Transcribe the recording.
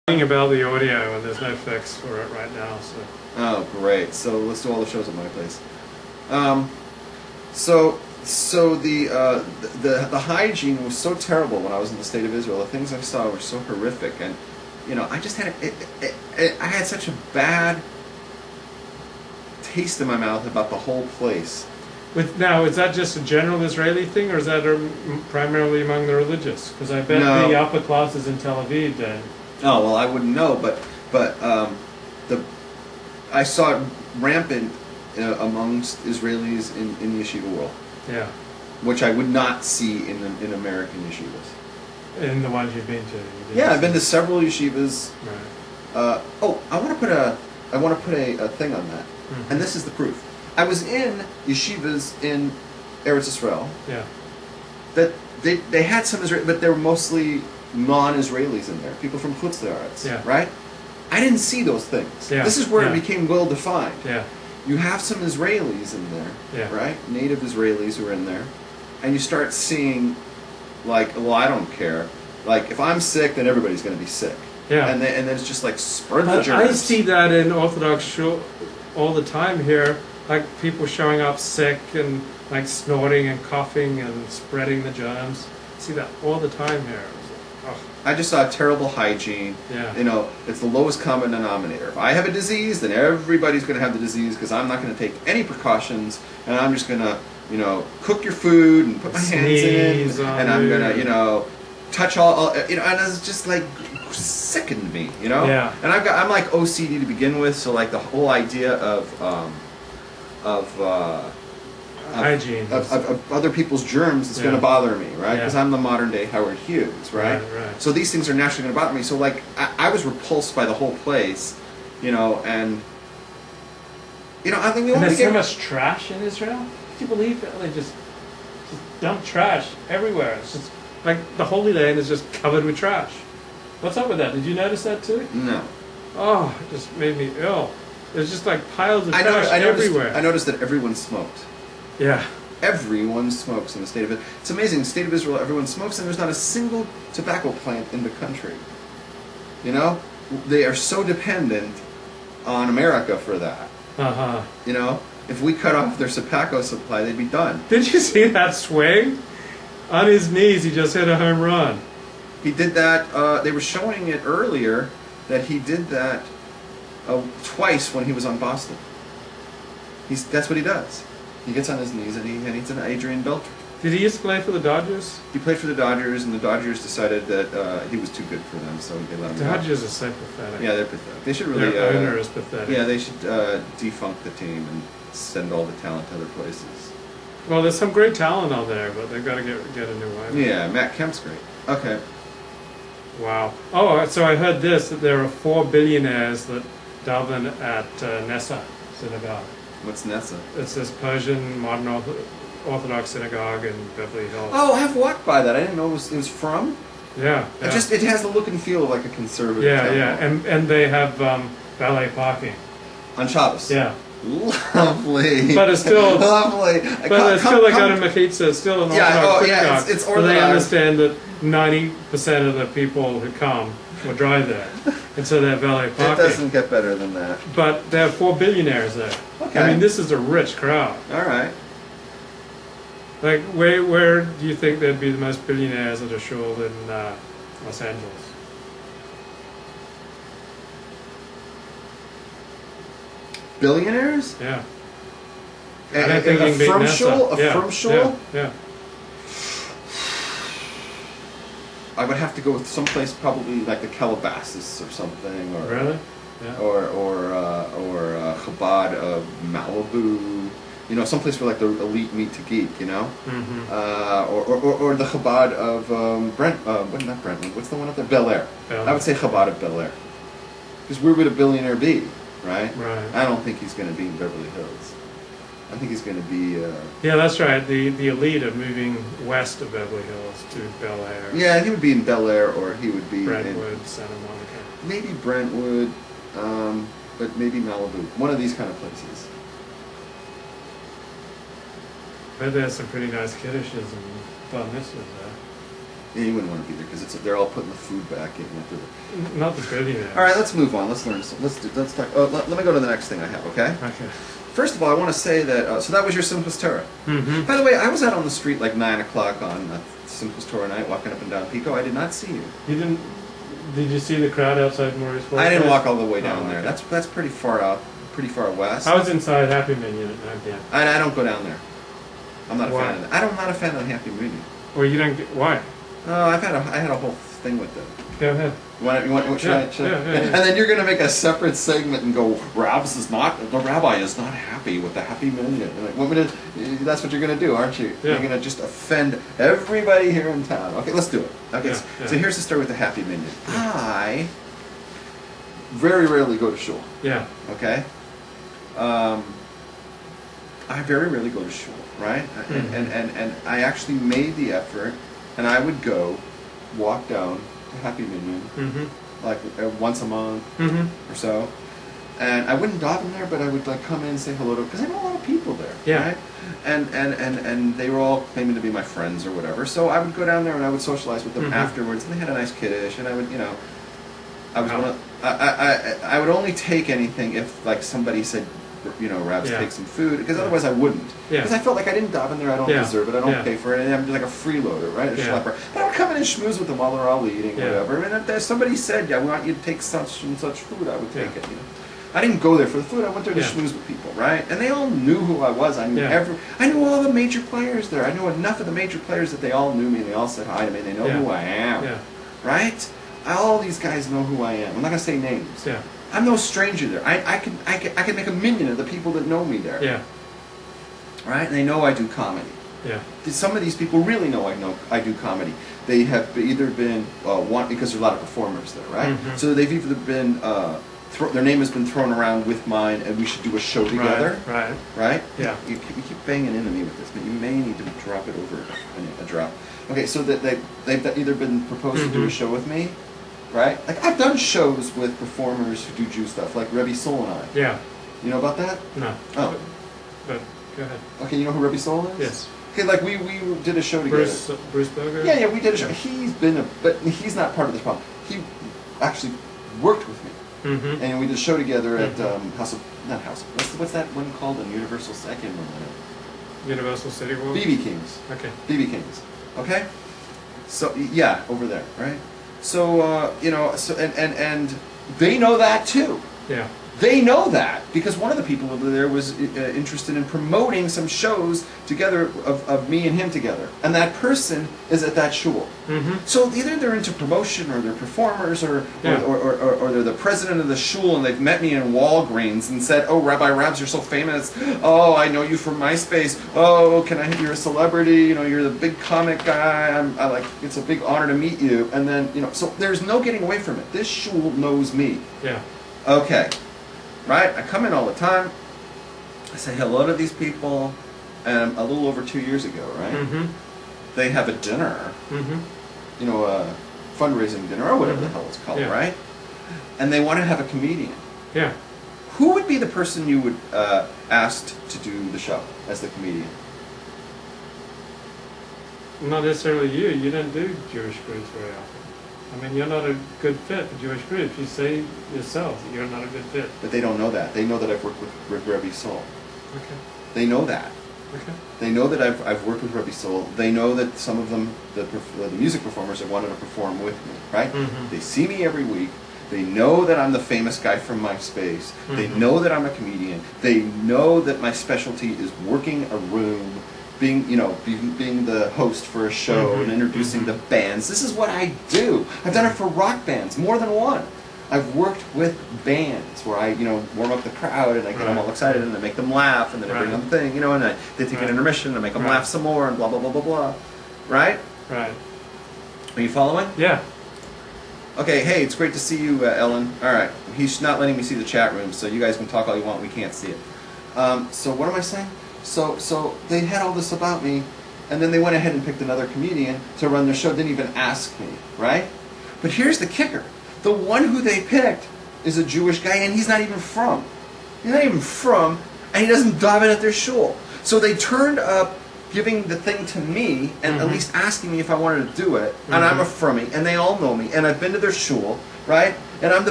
About the audio, and there's no fix for it right now. So. Oh, great! So let's do all the shows at my place. So the hygiene was so terrible when I was in the state of Israel. The things I saw were so horrific, and I just had I had such a bad taste in my mouth about the whole place. Now, is that just a general Israeli thing, or is that primarily among the religious? Because I bet the upper classes in Tel Aviv then. Oh well, I wouldn't know, but I saw it rampant amongst Israelis in the yeshiva world. Yeah. Which I would not see in American yeshivas. In the ones you've been to. Yeah, I've been to several yeshivas. Right. I want to put a thing on that, and this is the proof. I was in yeshivas in Eretz Israel. Yeah. That they had some Israeli, but they were mostly non-Israelis in there, people from Chutz La'aretz, yeah. Right? I didn't see those things. Yeah. This is where it became well defined. Yeah. You have some Israelis in there, right? Native Israelis who are in there, and you start seeing, like, well, I don't care. Like, if I'm sick, then everybody's going to be sick. Yeah. And then it's just like spread the germs. I see that in Orthodox shul all the time here, like people showing up sick and like snorting and coughing and spreading the germs. I see that all the time here. I just saw terrible hygiene. Yeah. It's the lowest common denominator. If I have a disease, then everybody's going to have the disease because I'm not going to take any precautions, and I'm just going to, cook your food and put my hands in, and I'm going to, touch all, and it's just like sickened me, Yeah. And I'm like OCD to begin with, so like the whole idea of hygiene of other people's germs is going to bother me, right? Because I'm the modern day Howard Hughes, right? Right. So these things are naturally going to bother me. So like I was repulsed by the whole place, and I think there's so much trash in Israel. Can you believe it? They just dump trash everywhere. It's just like the Holy Land is just covered with trash. What's up with that? Did you notice that too? No. Oh, it just made me ill. There's just like piles of trash everywhere. I noticed that everyone smoked. Yeah. Everyone smokes in the state of Israel. It's amazing. In the state of Israel, everyone smokes, and there's not a single tobacco plant in the country. They are so dependent on America for that. If we cut off their tobacco supply, they'd be done. Did you see that swing? On his knees, he just hit a home run. He did that. They were showing it earlier that he did that twice when he was on Boston. That's what he does. He gets on his knees and he hits an Adrian Beltre. Did he used to play for the Dodgers? He played for the Dodgers, and the Dodgers decided that he was too good for them, so they let him go. Dodgers are so pathetic. Yeah, they're pathetic. They should really... Their owner is pathetic. Yeah, they should defunct the team and send all the talent to other places. Well, there's some great talent on there, but they've got to get a new owner. Yeah, Matt Kemp's great. Okay. Wow. Oh, so I heard this, that there are 4 billionaires that daven at Nessa synagogue. What's Nessa? It's this Persian modern Orthodox synagogue in Beverly Hills. Oh, I've walked by that. I didn't know it was from. Yeah. It has the look and feel of like a conservative temple. And they have valet parking. On Shabbos. Yeah. Lovely. But it's still lovely. But it's still like out of Mechitza. It's still an Orthodox synagogue. It's Orthodox. But they understand that 90% of the people who come will drive there, and so they have valet parking. It doesn't get better than that. But there are 4 billionaires there. Okay. I mean, this is a rich crowd. All right. Like, where do you think there'd be the most billionaires at a shul in Los Angeles? Billionaires? Yeah. A firm shul? Yeah. I would have to go with someplace probably like the Calabasas or something, or really, yeah. or Chabad of Malibu, someplace where like the elite meet to geek, or the Chabad of not Brentwood, what's the one up there? Bel Air. I would say Chabad of Bel Air, because where would a billionaire be, right? Right. I don't think he's going to be in Beverly Hills. I think he's going to be... yeah, that's right. The elite are moving west of Beverly Hills to Bel Air. Yeah, he would be in Bel Air, or he would be Brentwood, Santa Monica. Maybe Brentwood, but maybe Malibu. One of these kind of places. I bet there's some pretty nice kiddishes and bar mitzvahs there. Yeah, you wouldn't want to be there because they're all putting the food back in after. Not the billionaires. All right, let's move on. Let's learn. Let's talk. Let me go to the next thing I have. Okay. Okay. First of all, I want to say that. So that was your Simplest Torah. Mm-hmm. By the way, I was out on the street like 9 o'clock on Simplest Torah night, walking up and down Pico. I did not see you. You didn't? Did you see the crowd outside Maurice? I didn't walk all the way down there. Okay. That's pretty far out, pretty far west. I was inside Happy Minion at 9 p.m. I don't go down there. I'm not a Why? fan of that. I'm not a fan of the Happy Minion. Or you don't get why? No, I had a whole thing with them. Go ahead. Should I? And then you're going to make a separate segment and go, the rabbi is not happy with the Happy Minion. That's what you're going to do, aren't you? Yeah. You're going to just offend everybody here in town. Okay, let's do it. Okay, so here's the story with the Happy Minion. Yeah. I very rarely go to shul. Yeah. Okay? I very rarely go to shul, right? Mm-hmm. And I actually made the effort, and I would go walk down to Happy Minion, Mm-hmm. like once a month Mm-hmm. or so. And I wouldn't daven there, but I would like come in and say hello to, because I know a lot of people there, Yeah. right? And they were all claiming to be my friends or whatever. So I would go down there and I would socialize with them Mhm. afterwards. And they had a nice kiddush, and I would, I was Wow. I would only take anything if like somebody said, Rabs, Yeah. take some food, because Yeah. otherwise I wouldn't. Yeah. Because I felt like I didn't daven there, I don't Yeah. deserve it, I don't Yeah. pay for it, and I'm just like a freeloader, right? A Yeah. schlepper. But I would come in and schmooze with them while they're all eating, Yeah. whatever. And if somebody said, yeah, we want you to take such and such food, I would take Yeah. it, I didn't go there for the food, I went there to Yeah. schmooze with people, right? And they all knew who I was. I knew Yeah. I knew all the major players there. I knew enough of the major players that they all knew me, and they all said hi to me, and they know Yeah. who I am. Yeah. Right? All these guys know who I am. I'm not gonna say names. Yeah. I'm no stranger there. I can make a minion of the people that know me there. Yeah. Right? And they know I do comedy. Yeah. Some of these people really know I do comedy. They have either been because there's a lot of performers there, right? Mhm. So they've either been their name has been thrown around with mine, and we should do a show together. Right. Right? Yeah. You keep banging into me with this, but you may need to drop it over a drop. Okay, so that they've either been proposed to do a Mhm. show with me, right? Like I've done shows with performers who do Jew stuff, like Rebbe Sol and I. Yeah. You know about that? No. Oh. But go ahead. Okay, you know who Rebbe Sol is? Yes. Okay, like we did a show together. Bruce Boger? Yeah, we did a show. But he's not part of this problem. He actually worked with me. Mm-hmm. And we did a show together at Mhm. what's that one called? The Universal, I can't remember Universal City Walk? BB Kings. Okay. BB Kings. Okay? So, yeah, over there, right? So, and they know that too. Yeah. They know that because one of the people over there was interested in promoting some shows together of me and him together. And that person is at that shul. Mm-hmm. So either they're into promotion or they're performers or Yeah. or they're the president of the shul and they've met me in Walgreens and said, "Oh, Rabbi Rabs, you're so famous. Oh, I know you from MySpace. Oh, you're a celebrity. You're the big comic guy. I like. It's a big honor to meet you." And then so there's no getting away from it. This shul knows me. Yeah. Okay, right? I come in all the time. I say hello to these people, and a little over 2 years ago, right? Mm-hmm. They have a dinner. Mm-hmm. A fundraising dinner or whatever the Mhm. hell it's called, Yeah. right? And they want to have a comedian. Yeah. Who would be the person you would ask to do the show as the comedian? Not necessarily you. You don't do Jewish groups very often. I mean, you're not a good fit for Jewish groups. You say yourself that you're not a good fit. But they don't know that. They know that I've worked with Rebbe Sol. Okay. They know that. Okay. They know that I've worked with Rebbe Sol. They know that some of them, the music performers, have wanted to perform with me, right? Mhm. They see me every week. They know that I'm the famous guy from MySpace. They Mhm. know that I'm a comedian. They know that my specialty is working a room, being the host for a show Mhm. and introducing Mhm. the bands. This is what I do. I've done it for rock bands, more than one. I've worked with bands where I, warm up the crowd and I get them all Right. excited and I make them laugh and then I bring Right. them thing, and they take Right. an intermission and I make them Right. laugh some more and blah blah blah blah blah. Right? Right. Are you following? Yeah. Okay, hey, it's great to see you, Ellen. All right, he's not letting me see the chat room, so you guys can talk all you want. We can't see it. So what am I saying? So they had all this about me, and then they went ahead and picked another comedian to run their show. Didn't even ask me, right? But here's the kicker: the one who they picked is a Jewish guy, and he's not even from. He's not even from, and he doesn't daven at their shul. So they turned up. giving the thing to me and Mm-hmm. at least asking me if I wanted to do it, and I'm Mhm. affirming, and they all know me, and I've been to their shul, right? And I'm the